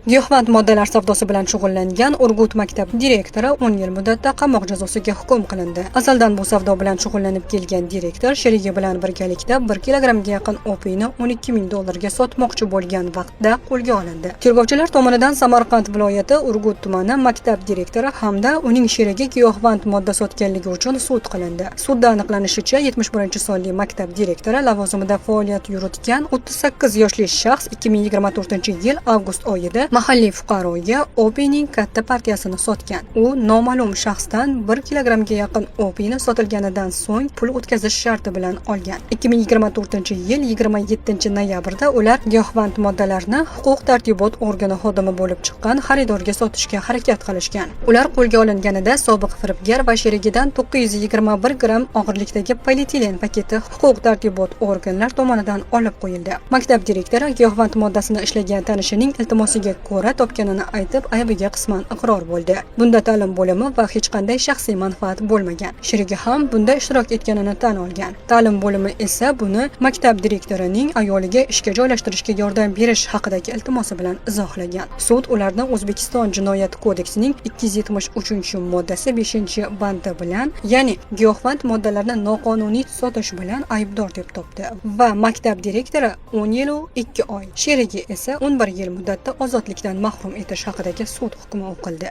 Giyohvand moddalar savdosi bilan shug'ullangan Urgut maktab direktori 10 yil muddatda qamoq jazosiga hukm qilindi. Azaldan bu savdo bilan shug'ullanib kelgan direktor sherigi bilan birgalikda 1 kilogrammga yaqin opiyni $12,000 ga sotmoqchi bo'lgan vaqtda qo'lga olindi. Tergovchilar tomonidan Samarqand viloyati Urgut tumani maktab direktori hamda uning sherigi giyohvand modda sotganligi uchun sud qilindi. Sudda aniqlanishicha, 71-sonli maktab direktori lavozimida faoliyat yuritgan 38 yoshli shaxs 2024-yil avgust oyida mahalliy fuqaroga opiyning katta partiyasini sotgan. U noma'lum shaxsdan 1 kilogrammga yaqin opiyni sotilganidan so'ng pul o'tkazish sharti bilan olgan. 2024-yil 27 noyabrda ular giyohvand moddalarni huquq-tartibot organi xodimi bo'lib chiqqan xaridorga sotishga harakat qilishgan. Ular qo'lga olinganida sobiq firibgar va sherigidan 921 gramm og'irlikdagi polietilen paketi huquq-tartibot organlar tomonidan olib qo'yildi. Maktab direktori giyohvand moddasini ishlagan tanishining iltimosiga ko'ra topganini aytib, aybiga qisman iqror bo'ldi. Bunda ta'lim bo'limi va hech qanday shaxsiy manfaat bo'lmagan. Sherigi ham bunda ishtirok etganini tan olgan. Ta'lim bo'limi esa buni maktab direktorining ayoliga ishga joylashtirishga yordam berish haqidagi iltimosi bilan izohlagan. Sud ularni O'zbekiston Jinoyat kodeksining 273-moddasi 5-bandi bilan, ya'ni giyohvand moddalarni noqonuniy sotish bilan aybdor deb topdi va maktab direktori 10 yil 2 oy, sherigi esa 11 yil muddatda ozodlikdan mahrum etish haqidagi sud hukmi o'qildi.